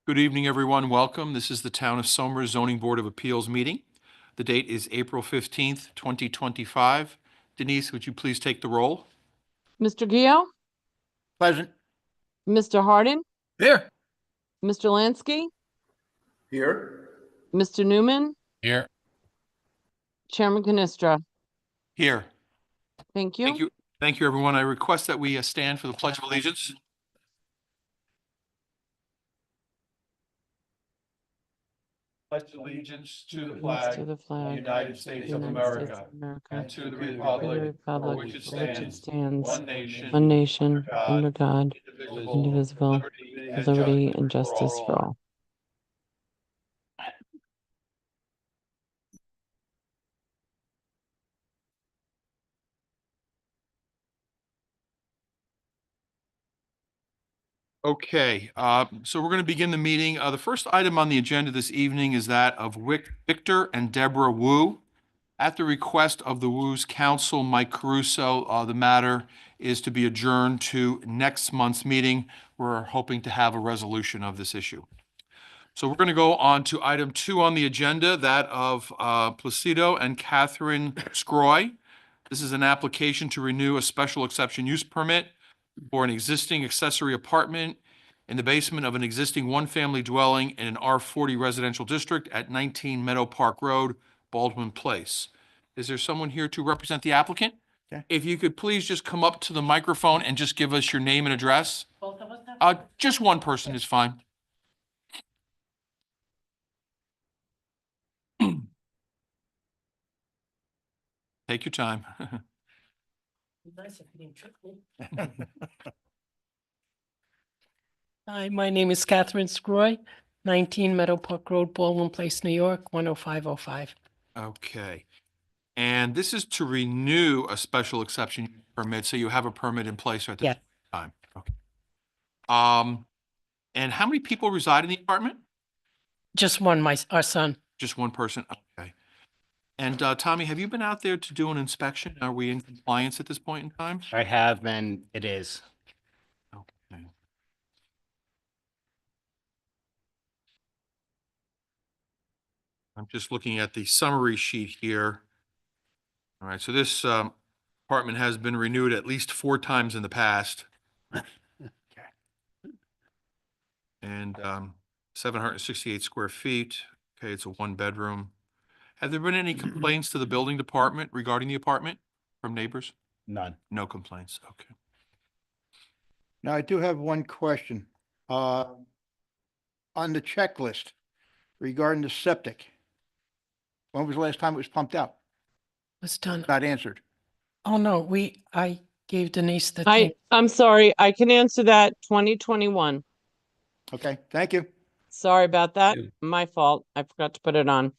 Good evening, everyone. Welcome. This is the Town of Somers Zoning Board of Appeals meeting. The date is April 15th, 2025. Denise, would you please take the roll? Mr. Gio, Present. Mr. Hardin, Here. Mr. Lansky, Here. Mr. Newman, Here. Chairman Canistra. Here. Thank you. Thank you. Thank you, everyone. I request that we stand for the Pledge of Allegiance. Pledge allegiance to the flag To the of the flag, United States of United America, States of America, and to the to the republic for republic which it for which it stands, stands, one nation, under God, indivisible, indivisible, with liberty and justice for all. Okay, so we're going to begin the meeting. The first item on the agenda this evening is that of Victor and Deborah Wu. At the request of the Wu's counsel, Mike Caruso, the matter is to be adjourned to next month's meeting. We're hoping to have a resolution of this issue. So we're going to go on to item 2 on the agenda, that of Placido and Catherine Scroy. This is an application to renew a special exception use permit for an existing accessory apartment in the basement of an existing one-family dwelling in an R40 residential district at 19 Meadow Park Road, Baldwin Place. Is there someone here to represent the applicant? Okay. If you could please just come up to the microphone and just give us your name and address. Both of us have? Just one person is fine. Take your time. Nice if you didn't trick me. Hi, my name is Catherine Scroy, 19 Meadow Park Road, Baldwin Place, New York, 10505. Okay. And this is to renew a special exception permit, so you have a permit in place at Yeah. this time. Okay. And how many people reside in the apartment? Just one, our son. Just one person? Okay. And Tommy, have you been out there to do an inspection? Are we in compliance at this point in time? I have, and it is. Okay. I'm just looking at the summary sheet here. All right, so this apartment has been renewed at least 4 times in the past. And 768 square feet. Okay, it's a 1-bedroom. Have there been any complaints to the building department regarding the apartment from neighbors? None. No complaints, okay. Now, I do have one question. On the checklist regarding the septic, when was the last time it was pumped out? Was done. Not answered. Oh, no, I gave Denise the thing. I'm sorry, I can answer that. 2021. Okay, thank you. Sorry about that. My fault. I forgot to put it on.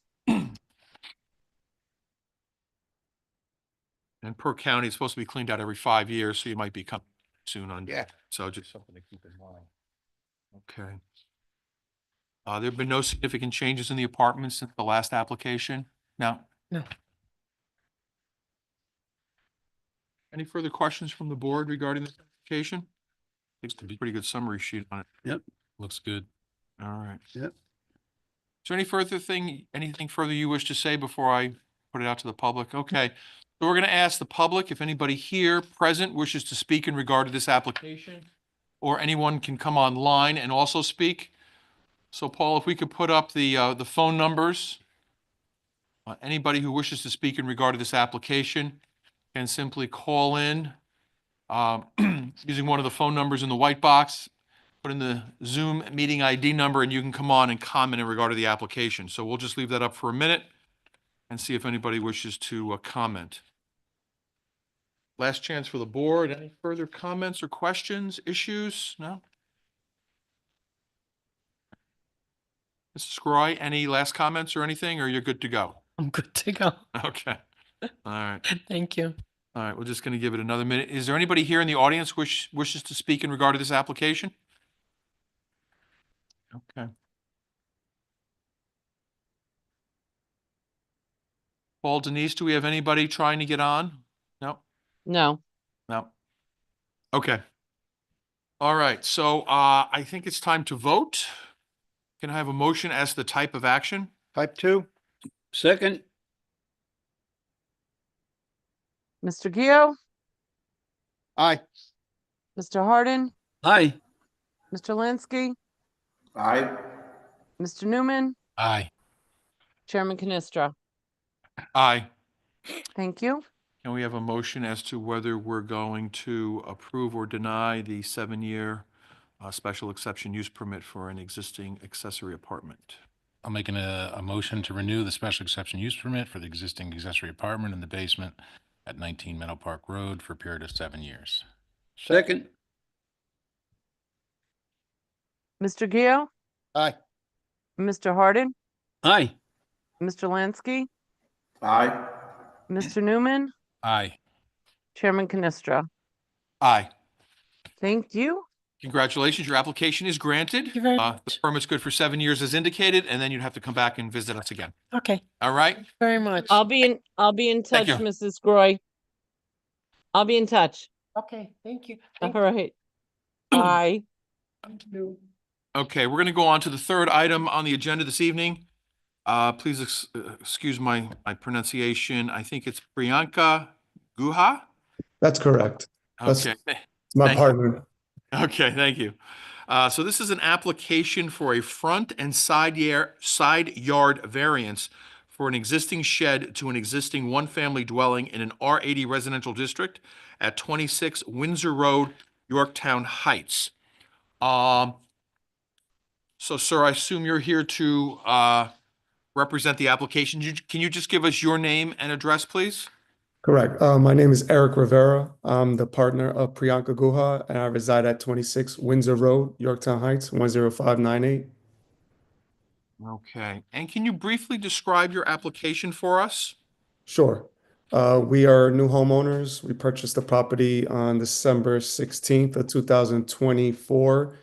And per county, it's supposed to be cleaned out every 5 years, so you might be coming soon on. Yeah. So just something to keep in mind. Okay. There've been no significant changes in the apartment since the last application? No? No. Any further questions from the board regarding this application? It's a pretty good summary sheet on it. Yep. Looks good. All right. Yep. Is there anything further you wish to say before I put it out to the public? Okay. So we're going to ask the public if anybody here present wishes to speak in regard to this application, or anyone can come online and also speak. So Paul, if we could put up the phone numbers. Anybody who wishes to speak in regard to this application can simply call in using one of the phone numbers in the white box, put in the Zoom meeting ID number, and you can come on and comment in regard to the application. So we'll just leave that up for a minute and see if anybody wishes to comment. Last chance for the board. Any further comments or questions, issues? No? Mrs. Scroy, any last comments or anything, or you're good to go? I'm good to go. Okay. All right. Thank you. All right, we're just going to give it another minute. Is there anybody here in the audience wishes to speak in regard to this application? Okay. Paul, Denise, do we have anybody trying to get on? No? No. No. Okay. All right, so I think it's time to vote. Can I have a motion as to the type of action? Type 2? Second. Mr. Gio, Aye. Mr. Hardin, Aye. Mr. Lansky, Aye. Mr. Newman, Aye. Chairman Canestra. Aye. Thank you. Can we have a motion as to whether we're going to approve or deny the 7-year special exception use permit for an existing accessory apartment? I'm making a motion to renew the special exception use permit for the existing accessory apartment in the basement at 19 Meadow Park Road for a period of 7 years. Second. Mr. Gio, Aye. Mr. Hardin, Aye. Mr. Lansky, Aye. Mr. Newman, Aye. Chairman Canestra. Aye. Thank you. Congratulations, your application is granted. Thank you very The much. permit's good for 7 years as indicated, and then you'd have to come back and visit us again. Okay, All right? very much. I'll be in touch, you. Mrs. Groy. I'll be in touch. Okay, thank you. All Thank right. Bye. you. Okay, we're going to go on to the third item on the agenda this evening. Please excuse my pronunciation. I think it's Priyanka Guha? That's correct. That's- Okay. It's my Thank you. partner. Okay, thank you. So this is an application for a front and side yard variance for an existing shed to an existing one-family dwelling in an R80 residential district at 26 Windsor Road, Yorktown Heights. So, sir, I assume you're here to represent the application. Can you just give us your name and address, please? Correct. My name is Eric Rivera. I'm the partner of Priyanka Guha, and I reside at 26 Windsor Road, Yorktown Heights, 10598. Okay, and can you briefly describe your application for us? Sure. We are new homeowners. We purchased the property on December 16th of 2024.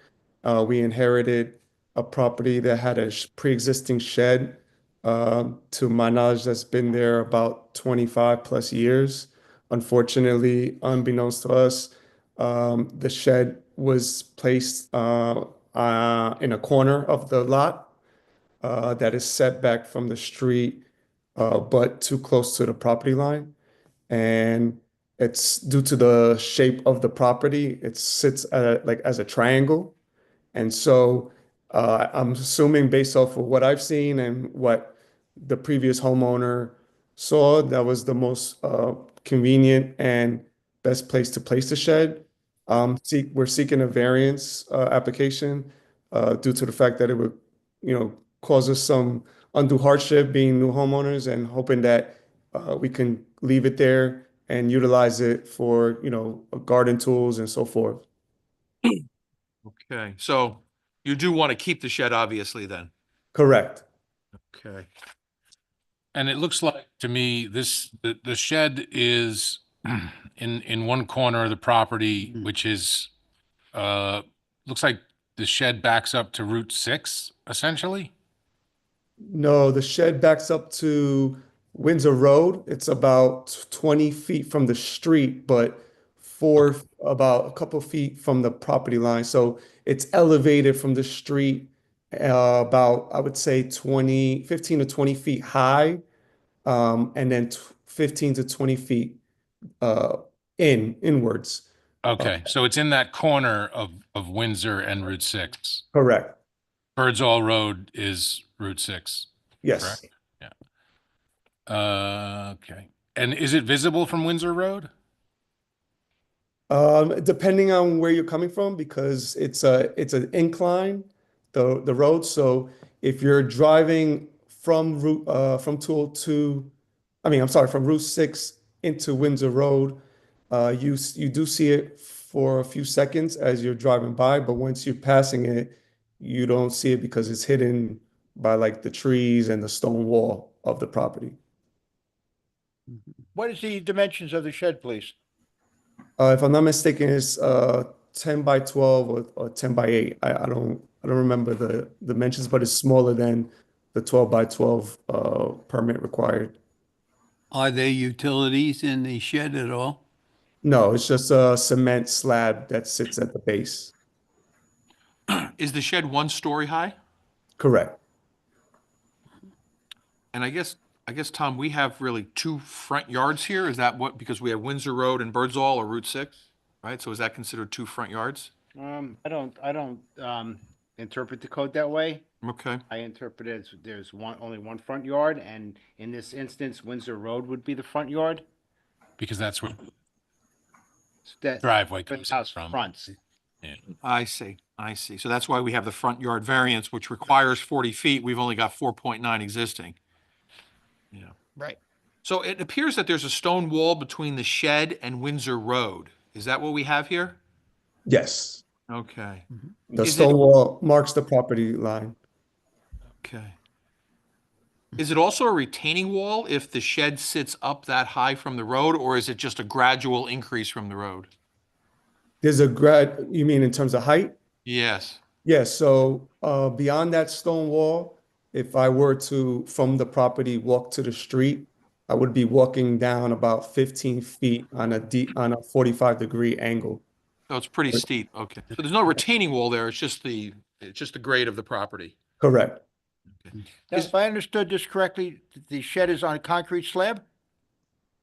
We inherited a property that had a pre-existing shed. To my knowledge, that's been there about 25 plus years. Unfortunately, unbeknownst to us, the shed was placed in a corner of the lot that is set back from the street, but too close to the property line. And it's due to the shape of the property. It sits like as a triangle. And so I'm assuming based off of what I've seen and what the previous homeowner saw, that was the most convenient and best place to place the shed. We're seeking a variance application due to the fact that it would, cause us some undue hardship being new homeowners, and hoping that we can leave it there and utilize it for, garden tools and so forth. Okay, so you do want to keep the shed, obviously, then? Correct. Okay. And it looks like to me, the shed is in one corner of the property, which is, looks like the shed backs up to Route 6, essentially. No, the shed backs up to Windsor Road. It's about 20 feet from the street, but about a couple feet from the property line. So it's elevated from the street about, I would say 15 to 20 feet high, and then 15 to 20 feet inwards. Okay, so it's in that corner of Windsor and Route 6. Correct. Birdsall Road is Route 6. Yes. Correct. Okay. And is it visible from Windsor Road? Depending on where you're coming from, because it's an incline, the road. So if you're driving from from Route 6 into Windsor Road, you do see it for a few seconds as you're driving by, but once you're passing it, you don't see it because it's hidden by like the trees and the stone wall of the property. What is the dimensions of the shed, please? If I'm not mistaken, it's 10 by 12 or 10 by 8. I don't remember the dimensions, but it's smaller than the 12 by 12 permit required. Are there utilities in the shed at all? No, it's just a cement slab that sits at the base. Is the shed 1 story high? Correct. And I guess, Tom, we have really two front yards here. Is that what, because we have Windsor Road and Birdsall or Route 6, right? So is that considered two front yards? I don't, interpret the code that way. Okay. I interpret it as there's only one front yard, and in this instance, Windsor Road would be the front yard. Because that's where That driveway the comes house from. fronts. I see. So that's why we have the front yard variance, which requires 40 feet. We've only got 4.9 existing. Yeah. Right. So it appears that there's a stone wall between the shed and Windsor Road. Is that what we have here? Yes. Okay, The Is it- stone wall marks the property line. okay. Is it also a retaining wall if the shed sits up that high from the road, or is it just a gradual increase from the road? There's you mean in terms of height? Yes. Yes, so beyond that stone wall, if I were to, from the property, walk to the street, I would be walking down about 15 feet on on a 45-degree angle. So it's pretty steep. Okay. So there's no retaining wall there. It's just the grade of the property. Correct. Now, if I understood this correctly, the shed is on a concrete slab?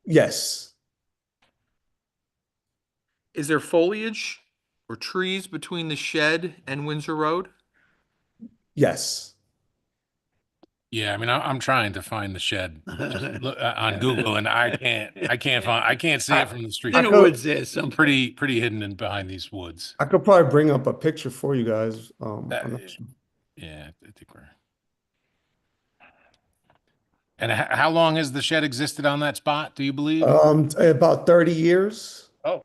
Yes. Is there foliage or trees between the shed and Windsor Road? Yes. Yeah, I mean, I'm trying to find the shed on Google, and I can't see it from the street. In the woods there, some. Pretty hidden in behind these woods. I could probably bring up a picture for you guys. I'm not sure. Yeah, I think we're. And how long has the shed existed on that spot, do you believe? About 30 years. Huh?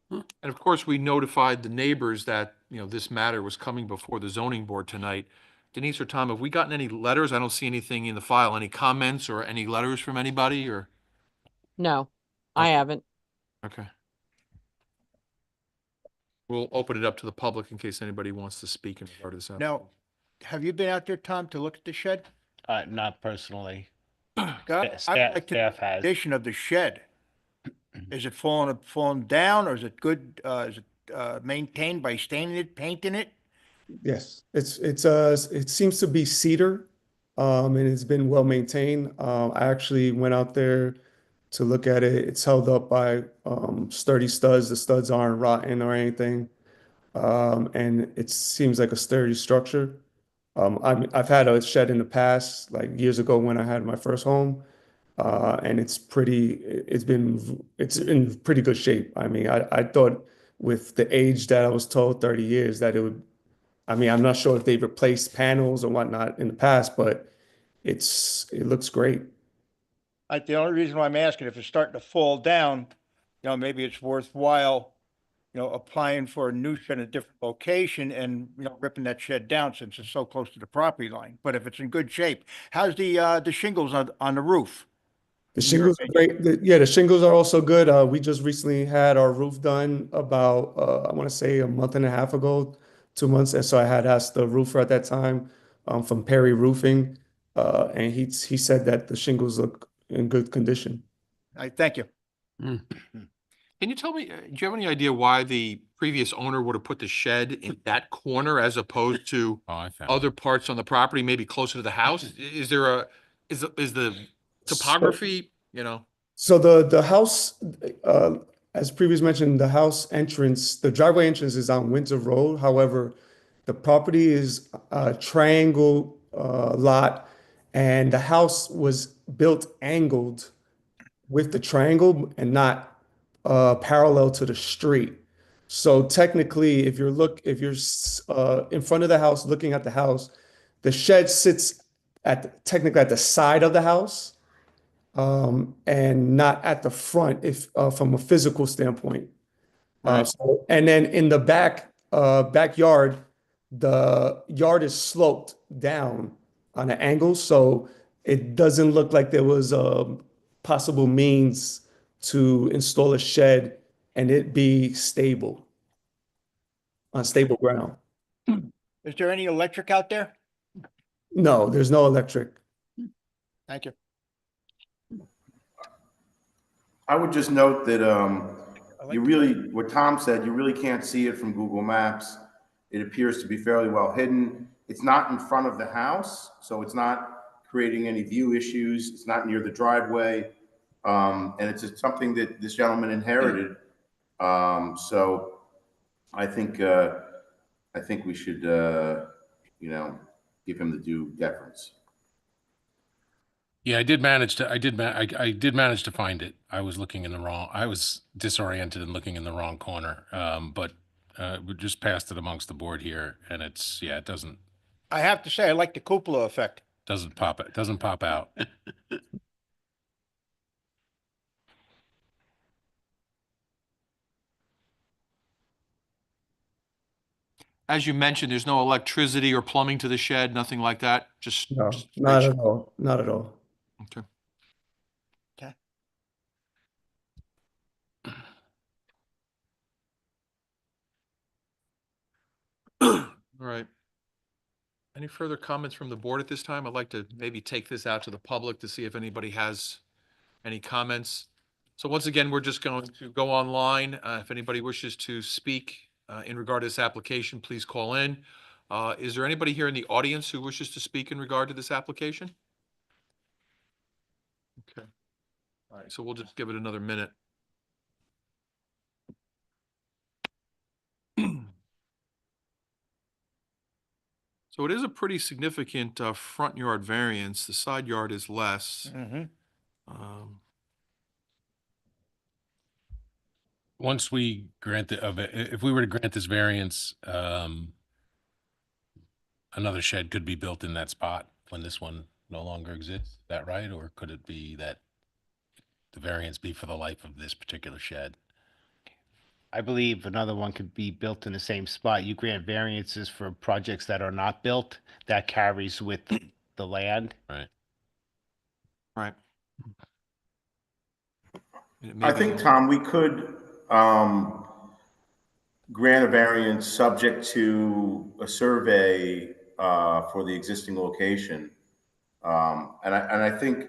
And of course, we notified the neighbors that, this matter was coming before the zoning board tonight. Denise or Tom, have we gotten any letters? I don't see anything in the file. Any comments or any letters from anybody or? No, I Okay. haven't. Okay. We'll open it up to the public in case anybody wants to speak in regard to this. Now, have you been out there, Tom, to look at the shed? Not personally. God, I'd Staff, like to staff has. condition of the shed. Is it falling down, or is it good, is it maintained by staining it, painting it? Yes, it seems to be cedar, and it's been well maintained. I actually went out there to look at it. It's held up by sturdy studs. The studs aren't rotten or anything, and it seems like a sturdy structure. I've had a shed in the past, like years ago when I had my first home, and it's in pretty good shape. I mean, I thought with the age that I was told, 30 years, that it would. I mean, I'm not sure if they've replaced panels or whatnot in the past, but it looks great. The only reason why I'm asking, if it's starting to fall down, maybe it's worthwhile, applying for a new shed in a different location and, ripping that shed down since it's so close to the property line. But if it's in good shape, how's the shingles on the roof? The shingles are great. The shingles are also good. We just recently had our roof done about, I want to say a month and a half ago, 2 months. And so I had asked the roofer at that time, from Perry Roofing, and he said that the shingles look in good condition. Thank you. Can you tell me, do you have any idea why the previous owner would have put the shed in that corner as opposed to Oh, I found. other parts on the property, maybe closer to the house? Is the topography, So the house, as previously mentioned, the house entrance, the driveway entrance is on Windsor Road. However, the property is a triangle lot, and the house was built angled with the triangle and not parallel to the street. So technically, if you're in front of the house, looking at the house, the shed sits technically at the side of the house, and not at the front, if from a physical standpoint. Right. And then in the backyard, the yard is sloped down on an angle, so it doesn't look like there was a possible means to install a shed and it be stable, on stable ground. Is there any electric out there? No, there's no electric. Thank you. I would just note that, I like what Tom said, you really can't see it from Google Maps. It appears to be fairly well hidden. It's not in front of the house, so it's not creating any view issues. It's not near the driveway. And it's just something that this gentleman inherited. So I think we should, give him the due deference. Yeah, I did manage to find it. I was disoriented and looking in the wrong corner. But we just passed it amongst the board here, and it doesn't I have to say, I like the cupola effect. doesn't pop out. As you mentioned, there's no electricity or plumbing to the shed, nothing like that, just No, straight not sh- at all. Not at all. Okay. Okay. All right. Any further comments from the board at this time? I'd like to maybe take this out to the public to see if anybody has any comments. So once again, we're just going to go online. If anybody wishes to speak in regard to this application, please call in. Is there anybody here in the audience who wishes to speak in regard to this application? Okay. All right, so we'll just give it another minute. So it is a pretty significant front yard variance. The side yard is less. Um, Once we grant if we were to grant this variance, another shed could be built in that spot when this one no longer exists. Is that right? Or could it be that the variance be for the life of this particular shed? I believe another one could be built in the same spot. You grant variances for projects that are not built, that carries with the land. Right. Right. And it may I be- think, Tom, we could grant a variance subject to a survey for the existing location. And I think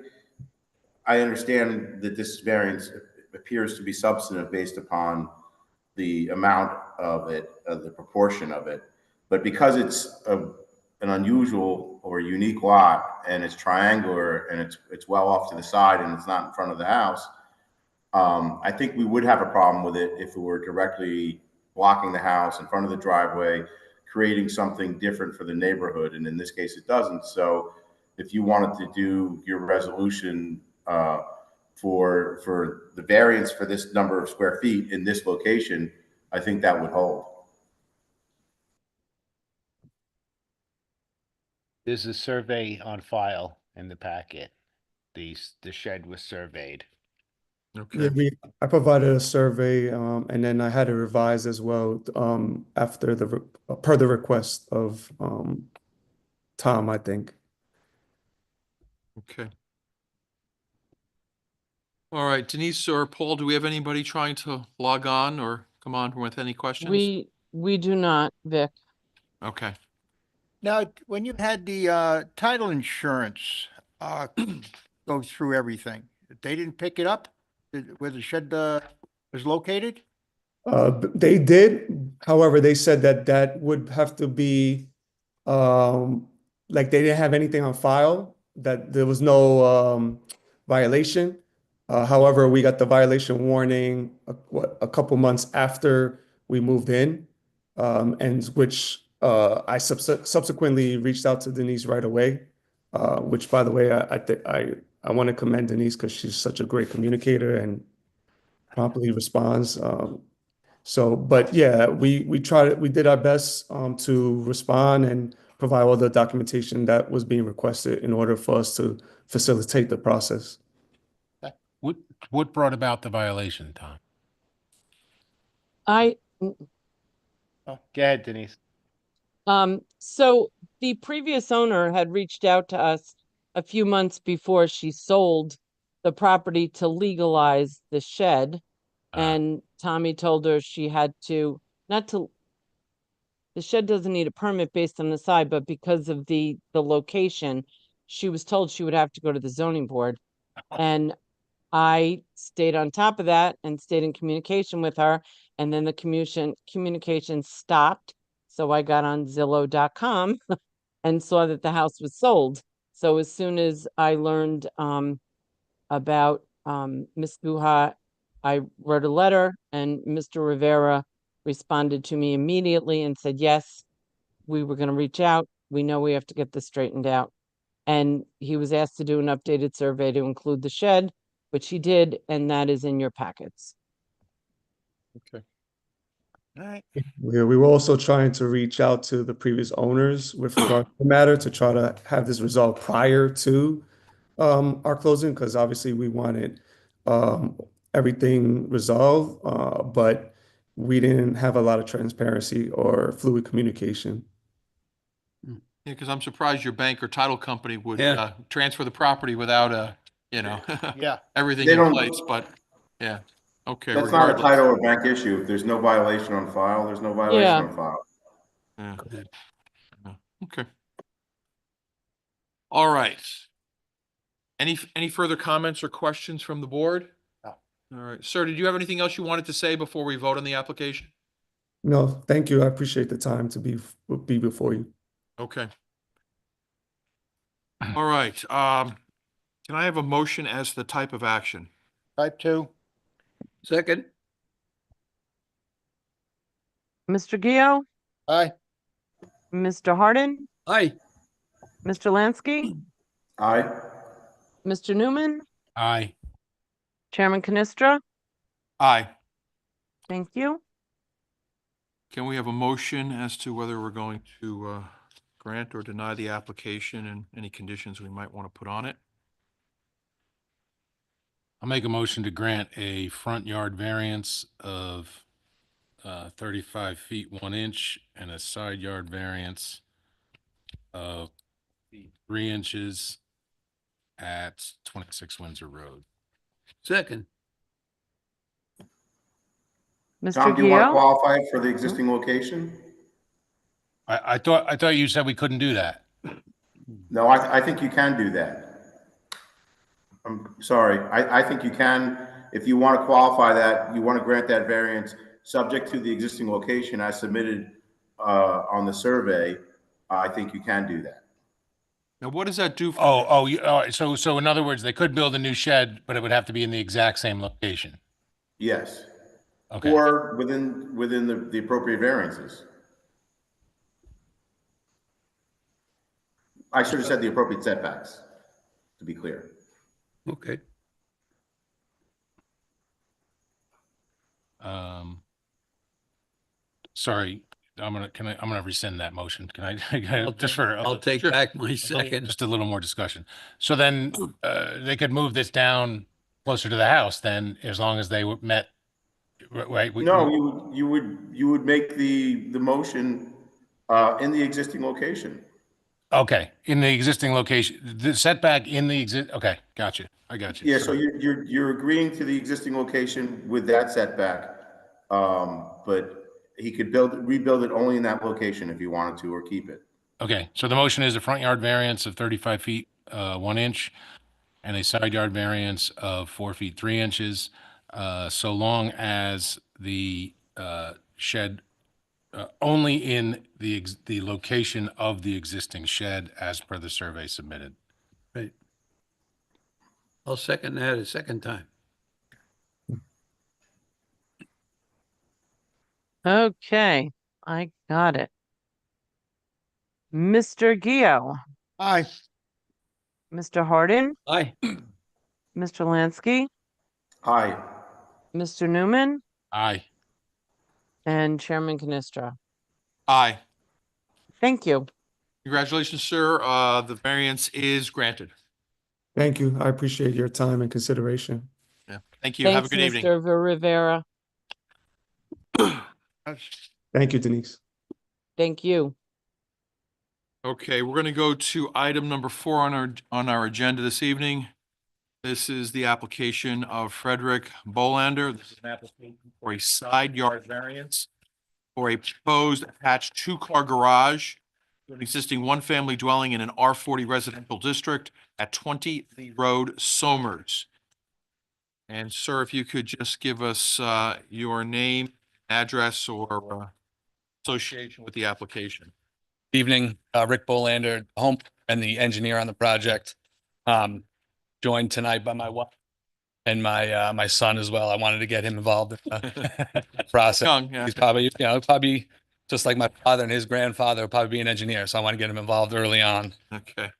I understand that this variance appears to be substantive based upon the amount of it, the proportion of it. But because it's an unusual or unique lot and it's triangular and it's well off to the side and it's not in front of the house, I think we would have a problem with it if it were directly blocking the house in front of the driveway, creating something different for the neighborhood. And in this case, it doesn't. So if you wanted to do your resolution for the variance for this number of square feet in this location, I think that would hold. There's a survey on file in the packet. The shed was surveyed. Okay. Yeah, I provided a survey, and then I had it revised as well, after per the request of, Tom, I think. Okay. All right, Denise or Paul, do we have anybody trying to log on or come on with any questions? We do not, Vic. Okay. Now, when you had the title insurance go through everything, they didn't pick it up where the shed was located? They did, however, they said that would have to be, like they didn't have anything on file, that there was no, violation. However, we got the violation warning, a couple months after we moved in, and which, I subsequently reached out to Denise right away, which, by the way, I want to commend Denise because she's such a great communicator and promptly responds. So, but yeah, we did our best to respond and provide all the documentation that was being requested in order for us to facilitate the process. What brought about the violation, Tom? I, Oh, go ahead, Denise. so the previous owner had reached out to us a few months before she sold the property to legalize the shed. And Tommy told her she had to, the shed doesn't need a permit based on the side, but because of the location, she was told she would have to go to the zoning board. And I stayed on top of that and stayed in communication with her, and then the communication stopped. So I got on Zillow.com and saw that the house was sold. So as soon as I learned about Ms. Guha, I wrote a letter and Mr. Rivera responded to me immediately and said, yes, we were going to reach out. We know we have to get this straightened out. And he was asked to do an updated survey to include the shed, which he did, and that is in your packets. Okay. All right. We were also trying to reach out to the previous owners with regard to the matter to try to have this resolved prior to our closing, because obviously we wanted everything resolved, but we didn't have a lot of transparency or fluid communication. Yeah, because I'm surprised your bank or title company would Yeah. transfer the property without Yeah. everything They in don't- place, but yeah. Okay, That's not a regardless. title or bank issue. If there's no violation on file, there's no violation Yeah. on file. Yeah. Yeah. Okay. All right. Any further comments or questions from the board? No. All right. Sir, did you have anything else you wanted to say before we vote on the application? No, thank you. I appreciate the time to be before you. Okay. All right. Can I have a motion as to the type of action? Type 2. Second? Mr. Gio, Aye. Mr. Hardin, Aye. Mr. Lansky, Aye. Mr. Newman, Aye. Chairman Canistra. Aye. Thank you. Can we have a motion as to whether we're going to grant or deny the application and any conditions we might want to put on it? I'll make a motion to grant a front yard variance of 35 feet 1 inch and a side yard variance of 3 inches at 26 Windsor Road. Second? Mr. Tom, do you want to Gio, qualify for the existing location? I thought you said we couldn't do that. No, I think you can do that. I'm sorry. I think you can, if you want to qualify that, you want to grant that variance, subject to the existing location as submitted on the survey, I think you can do that. Now, what does that do? So in other words, they could build a new shed, but it would have to be in the exact same location. Yes. Okay. Or within the appropriate variances. I should have said the appropriate setbacks, to be clear. Okay. Sorry, I'm gonna rescind that motion. Can I, I'll take back my second. just a little more discussion. So then, they could move this down closer to the house then, as long as they met, right? No, you would make the motion in the existing location. Okay, in the existing location, the setback in the okay, got you. I got you. Yeah, so you're agreeing to the existing location with that setback. But he could rebuild it only in that location if he wanted to, or keep it. Okay, so the motion is a front yard variance of 35 feet, 1 inch, and a side yard variance of 4 feet, 3 inches, so long as the shed, only in the location of the existing shed as per the survey submitted. Right. I'll second that a second time. okay, I got it. Mr. Gio, Aye. Mr. Hardin, Aye. Mr. Lansky, Aye. Mr. Newman, Aye. and Chairman Canistra. Aye. Thank you. Congratulations, sir. The variance is granted. Thank you. I appreciate your time and consideration. Yeah. Thank you. Have a Thanks, good evening. Mr. Rivera. Thank you, Denise. Thank you. Okay, we're going to go to item number 4 on our agenda this evening. This is the application of Frederick Bolander. This is an application for a side yard variance for a proposed attached 2-car garage to an existing 1-family dwelling in an R40 residential district at 20 Lee Road, Somers. And sir, if you could just give us your name, address, or association with the application. Evening, Rick Bolander, home and the engineer on the project. Joined tonight by my wife and my son as well. I wanted to get him involved in the process. Young, yeah. He's probably just like my father and his grandfather will probably be an engineer. So I want to get him involved early on. Okay.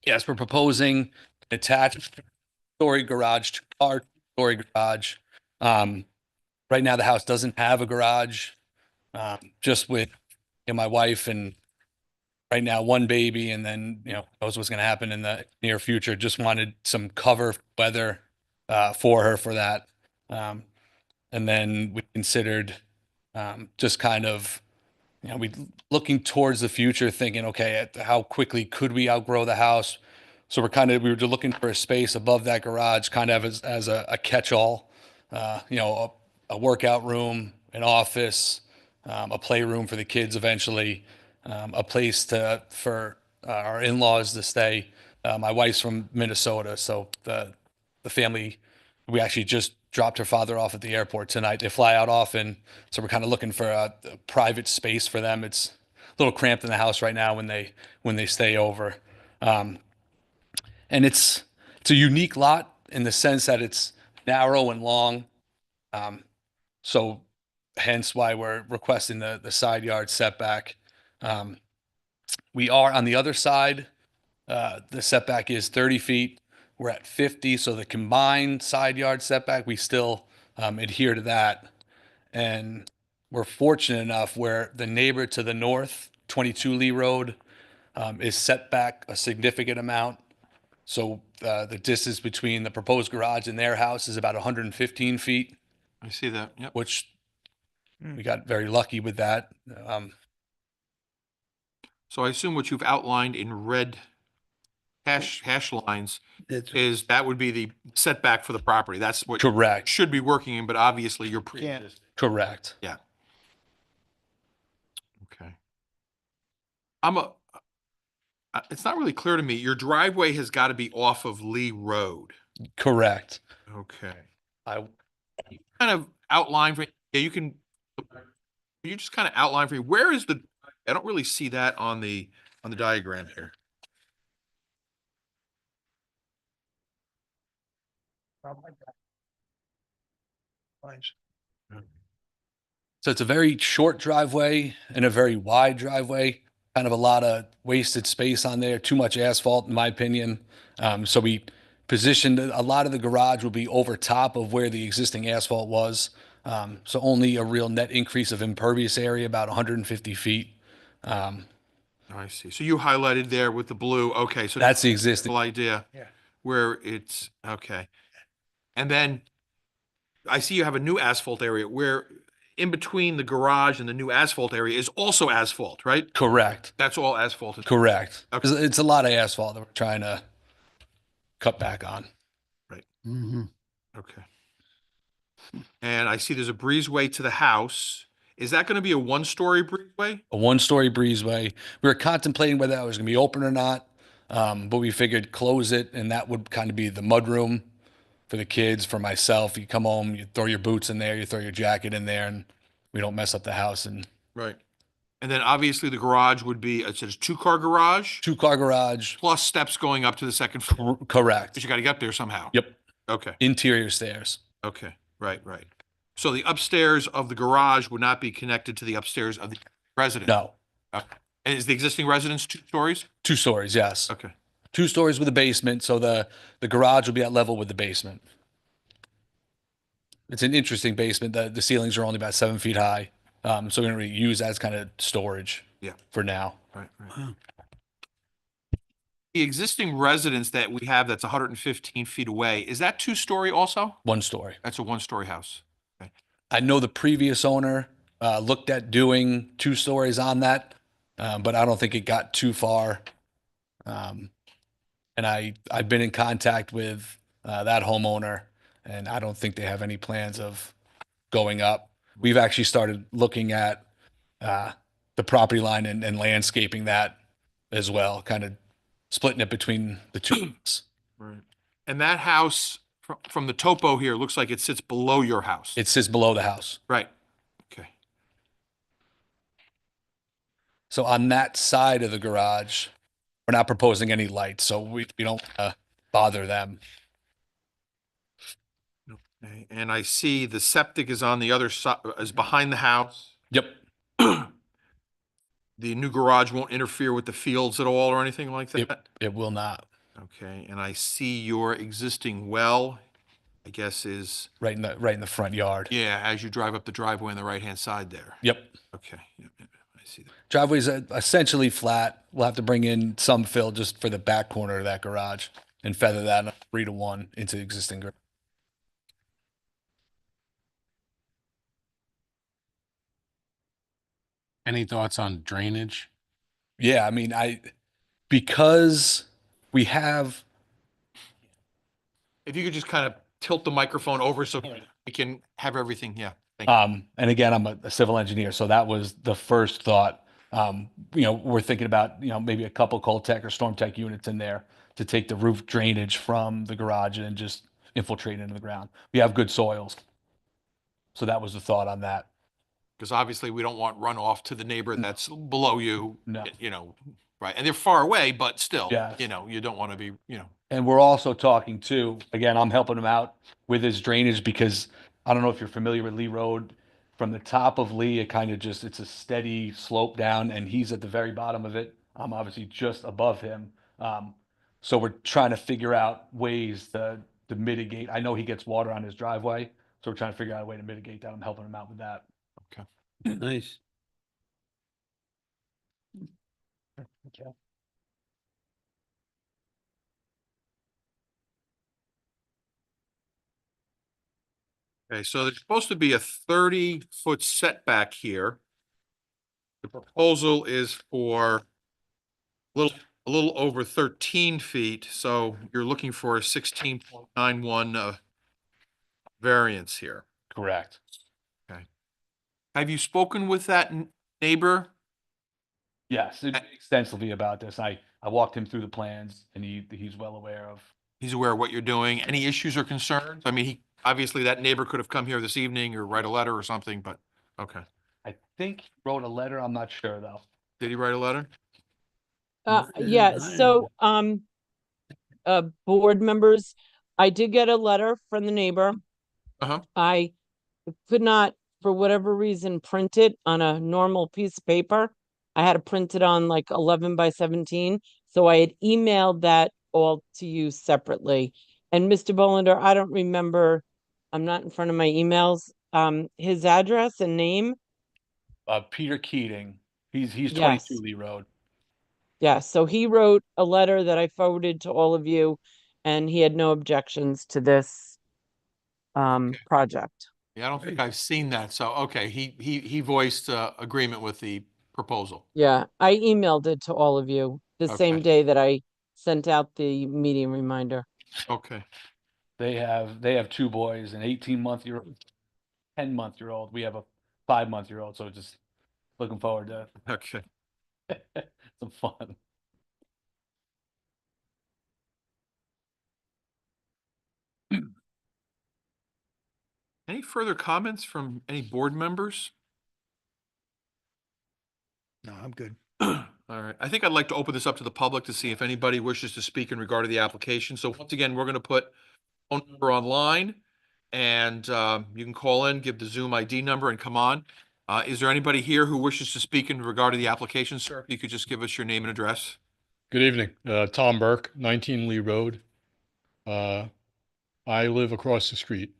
Yes, we're proposing attached story garage, car story garage. Right now the house doesn't have a garage. Just with my wife and right now one baby, and then knows what's going to happen in the near future. Just wanted some cover weather for her for that. And then we considered just kind of we looking towards the future, thinking, okay, how quickly could we outgrow the house? So we were just looking for a space above that garage, kind of as a catch-all, a workout room, an office, a playroom for the kids eventually, a place for our in-laws to stay. My wife's from Minnesota, so the family, we actually just dropped her father off at the airport tonight. They fly out often, so we're kind of looking for a private space for them. It's a little cramped in the house right now when they stay over. And it's a unique lot in the sense that it's narrow and long. So hence why we're requesting the side yard setback. We are on the other side. The setback is 30 feet. We're at 50. So the combined side yard setback, we still adhere to that. And we're fortunate enough where the neighbor to the north, 22 Lee Road, is set back a significant amount. So the distance between the proposed garage and their house is about 115 feet, I see that. Yep. which we got very lucky with that. So I assume what you've outlined in red hash lines It's- is that would be the setback for the property. That's what you Correct. should be working in, but obviously you're Yeah. pre-existing. Correct. Okay. It's not really clear to me. Your driveway has got to be off of Lee Road. Correct. Okay. I Kind of outline for, yeah, can you just kind of outline for me, where is I don't really see that on the diagram here. So it's a very short driveway and a very wide driveway, kind of a lot of wasted space on there, too much asphalt in my opinion. So we positioned a lot of the garage will be over top of where the existing asphalt was. So only a real net increase of impervious area, about 150 feet. I see. So you highlighted there with the blue. Okay. So That's the existing. whole idea. Yeah. Where it's, okay. And then I see you have a new asphalt area where in between the garage and the new asphalt area is also asphalt, right? Correct. That's all asphalt. Correct. Okay. It's a lot of asphalt that we're trying to cut back on. Mhm. Okay. And I see there's a breezeway to the house. Is that going to be a one-story breezeway? A one-story breezeway. We were contemplating whether that was going to be open or not, but we figured close it, and that would kind of be the mudroom for the kids, for myself. You come home, you throw your boots in there, you throw your jacket in there, and we don't mess up the house. And Right. And then obviously the garage would be, it says two-car garage two-car garage. plus steps going up to the second floor. But Correct. you got to get up there somehow. Yep. Okay. Interior stairs. Okay. Right. So the upstairs of the garage would not be connected to the upstairs of the residence? No. Okay. And is the existing residence 2 stories? 2 stories, yes. Okay. 2 stories with a basement, so the garage will be at level with the basement. It's an interesting basement. The ceilings are only about 7 feet high, so we're going to really use that as kind of storage. Yeah. For now. Right. The existing residence that we have that's 115 feet away, is that 2-story also? 1 story. That's a 1-story house. I know the previous owner looked at doing 2 stories on that, but I don't think it got too far. And I've been in contact with that homeowner, and I don't think they have any plans of going up. We've actually started looking at the property line and landscaping that as well, kind of splitting it between the two. Right. And that house from the topo here looks like it sits below your house. It sits below the house. Right. Okay. So on that side of the garage, we're not proposing any lights, so we don't bother them. Okay, and I see the septic is on the other side, is behind the house. Yep. The new garage won't interfere with the fields at all or anything like It, that? it will not. Okay, and I see your existing well, I guess is, Right in the front yard. yeah, as you drive up the driveway on the right-hand side there. Yep. Okay, yep, yep, I see that. Driveway's essentially flat. We'll have to bring in some fill just for the back corner of that garage and feather that 3-to-1 into the existing garage. Any thoughts on drainage? Yeah, I mean, because we have, If you could just kind of tilt the microphone over so we can have everything, yeah. Thank you. and again, I'm a civil engineer, so that was the first thought. We're thinking about, maybe a couple cold tech or storm tech units in there to take the roof drainage from the garage and just infiltrate into the ground. We have good soils. So that was the thought on that. Because obviously we don't want runoff to the neighbor that's below you, No. right? And they're far away, but still, Yes. you don't want to be, And we're also talking too, again, I'm helping him out with his drainage because I don't know if you're familiar with Lee Road. From the top of Lee, it's a steady slope down and he's at the very bottom of it. I'm obviously just above him. So we're trying to figure out ways to mitigate. I know he gets water on his driveway, so we're trying to figure out a way to mitigate that. I'm helping him out with that. Nice. Okay. okay, so there's supposed to be a 30-foot setback here. The proposal is for a little over 13 feet, so you're looking for a 16.91 variance here. Correct. Have you spoken with that neighbor? Yes, extensively about this. I walked him through the plans and he's well aware of. He's aware of what you're doing. Any issues or concerns? I mean, obviously that neighbor could have come here this evening or write a letter or something, but, okay. I think he wrote a letter. I'm not sure though. Did he write a letter? Yeah, so, board members, I did get a letter from the neighbor. Uh-huh. I could not, for whatever reason, print it on a normal piece of paper. I had to print it on like 11 by 17. So I had emailed that all to you separately. And Mr. Bolander, I don't remember, I'm not in front of my emails, his address and name. Peter Keating. He's Yes. 22 Lee Road. Yeah, so he wrote a letter that I forwarded to all of you, and he had no objections to this project. Yeah, I don't think I've seen that. So, okay, he voiced agreement with the proposal. Yeah, I emailed it to all of you the same Okay. day that I sent out the meeting reminder. Okay. They have two boys, an 18-month-year-old, 10-month-year-old. We have a 5-month-year-old. So just looking forward to Okay. some fun. Any further comments from any board members? No, I'm good. All right, I think I'd like to open this up to the public to see if anybody wishes to speak in regard to the application. So once again, we're going to put phone number online and you can call in, give the Zoom ID number and come on. Is there anybody here who wishes to speak in regard to the application, sir? If you could just give us your name and address. Good evening, Tom Burke, 19 Lee Road. I live across the street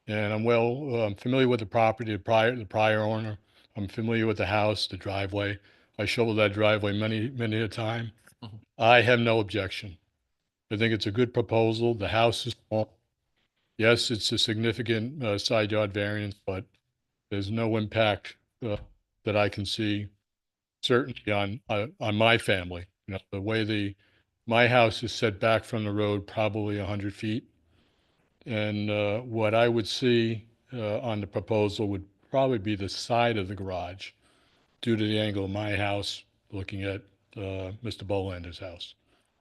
and I'm familiar with the property, the prior owner. I'm familiar with the house, the driveway. I shoveled that driveway many a time. Mhm. I have no objection. I think it's a good proposal. The house is small. Yes, it's a significant side yard variance, but there's no impact that I can see certainly on my family. You know, the way my house is set back from the road, probably 100 feet. And what I would see on the proposal would probably be the side of the garage due to the angle of my house looking at Mr. Bolander's house.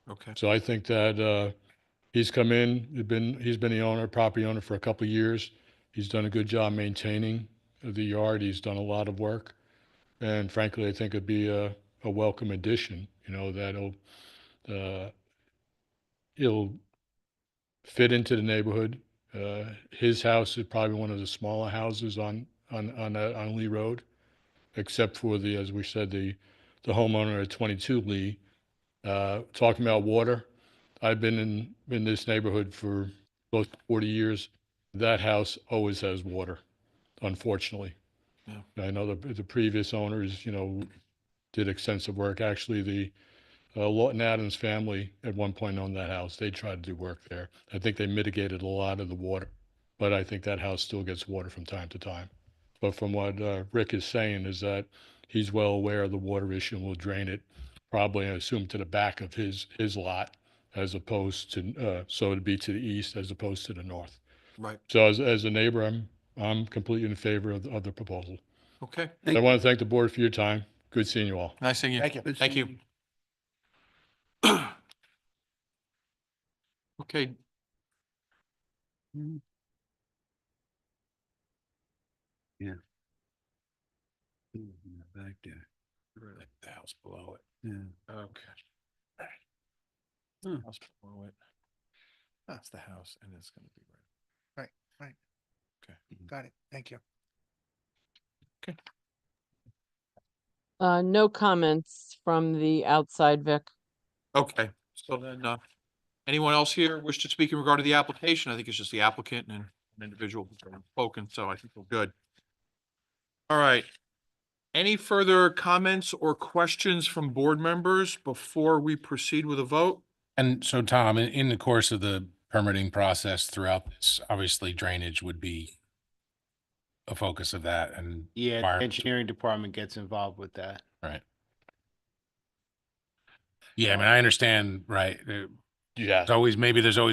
Okay. So I think that he's come in, he's been the property owner for a couple of years. He's done a good job maintaining the yard. He's done a lot of work. And frankly, I think it'd be a welcome addition, you know, that'll, it'll fit into the neighborhood. His house is probably one of the smaller houses on Lee Road, except for the, as we said, the homeowner at 22 Lee. Talking about water, I've been in this neighborhood for close to 40 years. That house always has water, unfortunately. Yeah. I know the previous owners, you know, did extensive work. Actually, the Lawton Adams family at one point owned that house. They tried to do work there. I think they mitigated a lot of the water, but I think that house still gets water from time to time. But from what Rick is saying is that he's well aware of the water issue and will drain it, probably, I assume, to the back of his lot, as opposed to, so it'd be to the east as opposed to the north. Right. So as a neighbor, I'm completely in favor of the proposal. Okay. I want to thank the board for your time. Good seeing you all. Nice seeing you. Thank you. Thank you. Okay. Back there. The house below it. Yeah. Okay. House below it. That's the house, and it's gonna be right. Right. Okay. Got it. Thank you. No comments from the outside, Vic. Okay, so then, anyone else here wish to speak in regard to the application? I think it's just the applicant and an individual who's spoken, so I think we're good. All right. Any further comments or questions from board members before we proceed with a vote? And so, Tom, in the course of the permitting process throughout this, obviously drainage would be a focus of that, and Yeah, the environment. engineering department gets involved with that. Right. Yeah, I mean, I understand, right? Yeah, There's always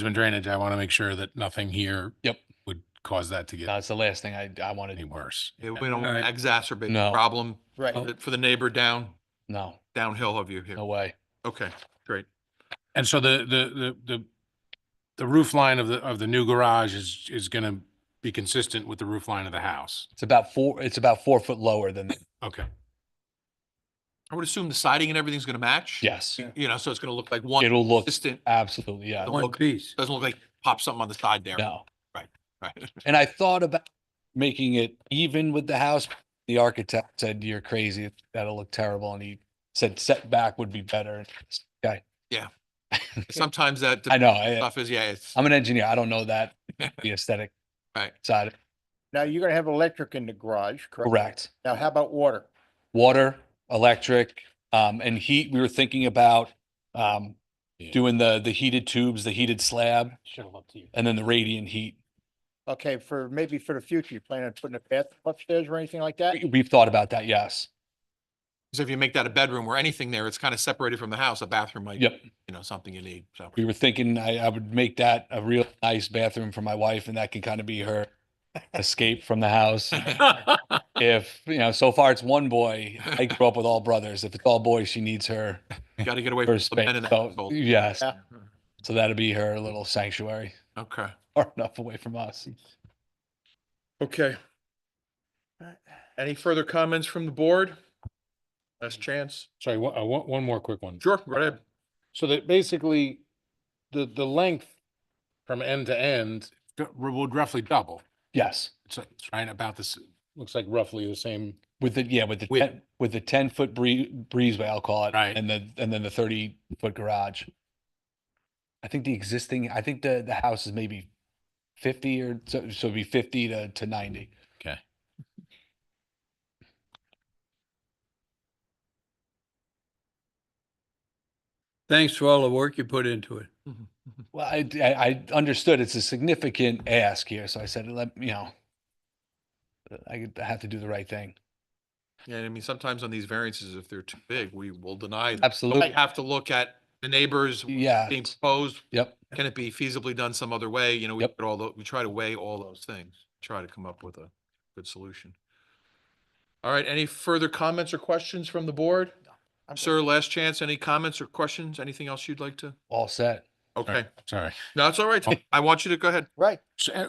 been drainage. I want to make sure that nothing here. Yep. Would cause that to get that's the last thing I wanted any to, worse. We don't All right. exacerbate the No. problem Right. for the neighbor no, downhill of you here. no way. Okay, great. And so the roof line of the new garage is going to be consistent with the roof line of the house. It's about 4 foot lower than, Okay. I would assume the siding and everything's gonna match? yes, You know, so it's gonna look like one it'll look consistent, absolutely, yeah, Don't One look- piece. doesn't look like pop something on the side there. no. Right. And I thought about making it even with the house. The architect said, "You're crazy. That'll look terrible." And he said setback would be better. Okay. Sometimes that I know. stuff is, it's, I'm an engineer. I don't know that the aesthetic right. side. Now, you're gonna have electric in the garage, correct? Correct. Now, how about water? Water, electric, and heat. We were thinking about Yeah. doing the heated tubes, the heated slab, and then the radiant heat. Okay, maybe for the future, you plan on putting a bath upstairs or anything like that? We've thought about that. Yes. So if you make that a bedroom or anything there, it's kind of separated from the house, a bathroom might, Yep. Something you need, so. We were thinking I would make that a real nice bathroom for my wife, and that can kind of be her escape from the house. If, so far it's one boy. I grew up with all brothers. If it's all boys, she needs her Got to get away from her the men space. in the So, household. yes. Yeah. So that'd be her little sanctuary, Okay. far enough away from us. Okay. Any further comments from the board? Last chance. Sorry, one more quick one. Sure, go ahead. So that basically the length from end to end would roughly double. Yes. It's right about this, looks like roughly the same. With the 10-foot breezeway, I'll call it. Right. And then the 30-foot garage. I think the house is maybe 50 or so it'd be 50 to 90. Okay. Thanks for all the work you put into it. Well, I understood it's a significant ask here, so I said, I have to do the right thing. Yeah, I mean, sometimes on these variances, if they're too big, we will deny them. Absolutely. We have to look at the neighbors Yeah. being proposed. Yep. Can it be feasibly done some other way? We Yep. we try to weigh all those things, try to come up with a good solution. All right, any further comments or questions from the board? Sir, last chance, any comments or questions? Anything else you'd like to? All set. Okay, Sorry. no, it's all right. I want you to go ahead. Right.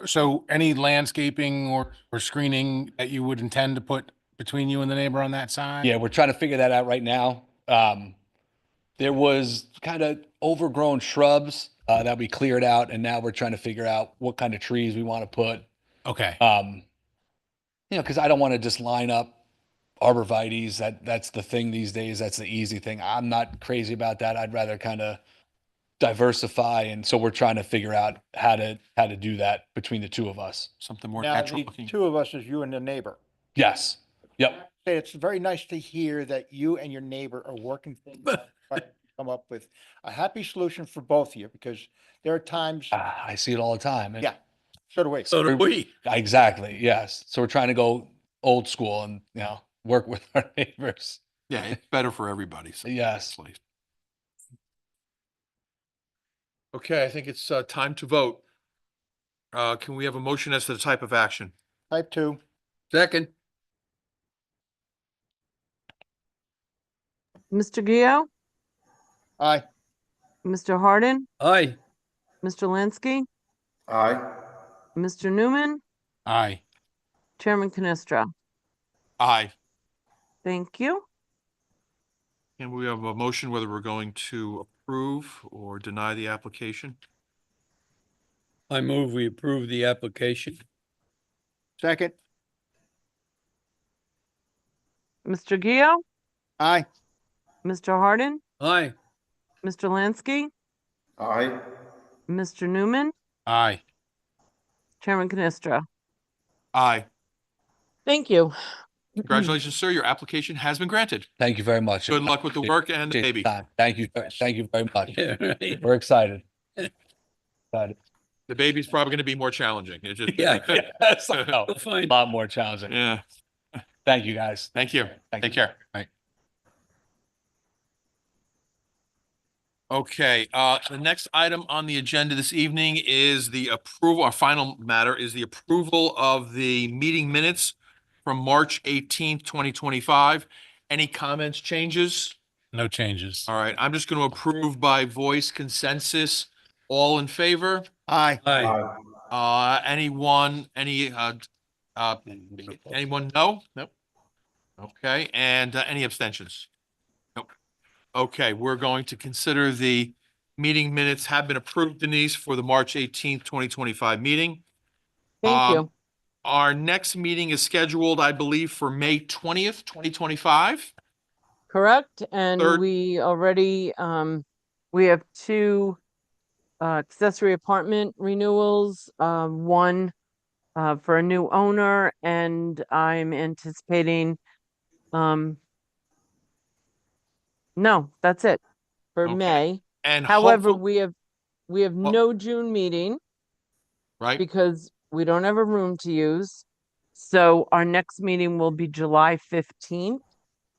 So any landscaping or screening that you would intend to put between you and the neighbor on that side? Yeah, we're trying to figure that out right now. There was kind of overgrown shrubs that we cleared out, and now we're trying to figure out what kind of trees we want to put. Okay. Because I don't want to just line up arborvitaes. That's the thing these days. That's the easy thing. I'm not crazy about that. I'd rather kind of diversify, and so we're trying to figure out how to do that between the two of us. Something more Now, natural the looking. two of us is you and the neighbor. Yes. Yep. Say, it's very nice to hear that you and your neighbor are working things out, trying to come up with a happy solution for both of you, because there are times, I see it all the time. yeah, so do we. So do we. Exactly. Yes. So we're trying to go old school and work with our neighbors. Yeah, it's better for everybody. So Yes. Okay, I think it's time to vote. Can we have a motion as to the type of action? Type 2. Second. Mr. Gio, Aye. Mr. Hardin, Aye. Mr. Lansky, Aye. Mr. Newman, Aye. Chairman Canestra. Aye. Thank you. And we have a motion whether we're going to approve or deny the application. I move we approve the application. Second. Mr. Gio, Aye. Mr. Hardin, Aye. Mr. Lansky, Aye. Mr. Newman, Aye. Chairman Canestra. Aye. Thank you. Congratulations, sir. Your application has been granted. Thank you very much. Good luck with the work and the Appreciate baby. the time. Thank you. Thank you very much. Yeah, right. We're excited. Excited. The baby's probably going to be more challenging. It just, Yeah. Yes, I know. We'll A find. lot more challenging. yeah. Thank you, guys. Thank you. Thank Take you. care. Right. Okay, the next item on the agenda this evening is the approval, our final matter is the approval of the meeting minutes from March 18th, 2025. Any comments, changes? No changes. All right, I'm just going to approve by voice consensus. All in favor? Aye. Aye. Anyone no? Nope. Okay, and any abstentions? Nope. Okay, we're going to consider the meeting minutes have been approved, Denise, for the March 18th, 2025 meeting. Thank you. Our next meeting is scheduled, I believe, for May 20th, 2025. Correct. And Third- we already, we have two accessory apartment renewals, one for a new owner, and I'm anticipating, no, that's it for Okay. May. And However, hopefully, we have no June meeting right? because we don't have a room to use. So our next meeting will be July 15th.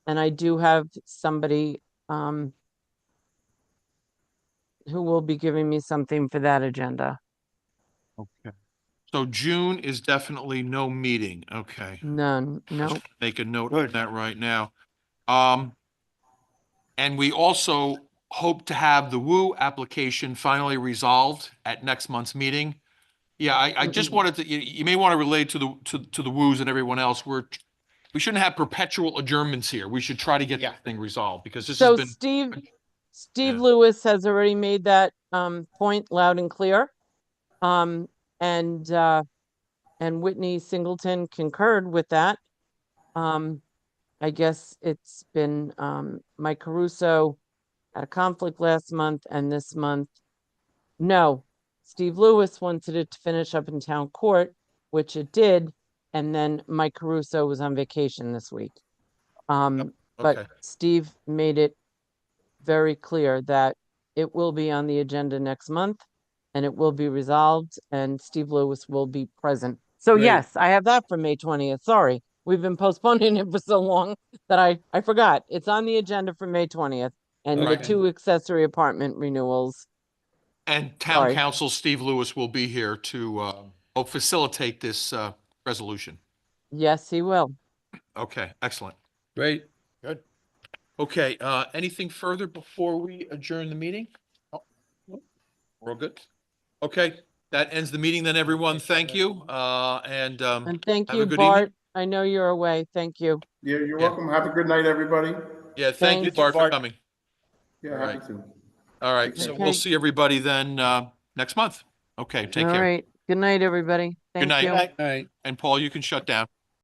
And I do have somebody who will be giving me something for that agenda. Okay. So June is definitely no meeting. Okay. None, no. Make a note Good. of that right now. And we also hope to have the Woo application finally resolved at next month's meeting. Yeah, I just wanted to, you may want to relate to the Woos and everyone else. We shouldn't have perpetual adjournments here. We should try to get Yeah. this thing resolved because this So has been. Steve Yeah. Lewis has already made that point loud and clear. And Whitney Singleton concurred with that. I guess it's been Mike Caruso had a conflict last month and this month. No, Steve Lewis wanted it to finish up in town court, which it did. And then Mike Caruso was on vacation this week. Okay. But Steve made it very clear that it will be on the agenda next month and it will be resolved and Steve Lewis will be present. So Great. yes, I have that for May 20th. Sorry. We've been postponing it for so long that I forgot. It's on the agenda for May 20th and the Okay. two accessory apartment renewals. And town Sorry. council Steve Lewis will be here to help facilitate this resolution. Yes, he will. Okay, excellent. Great. Good. Okay, anything further before we adjourn the meeting? We're all good? Okay, that ends the meeting then, everyone. Thank you. And And thank have a you, good Bart. evening. I know you're away. Thank you. Yeah, you're Yeah. welcome. Have a good night, everybody. Yeah, thank you, Thanks. Bart, for Bart. coming. Yeah, All happy right. to. All right, Take so care. we'll Okay. see everybody then, next month. Okay, take All care. right. Good night, everybody. Thank night. you. Good night. All right. And Paul, you can shut down.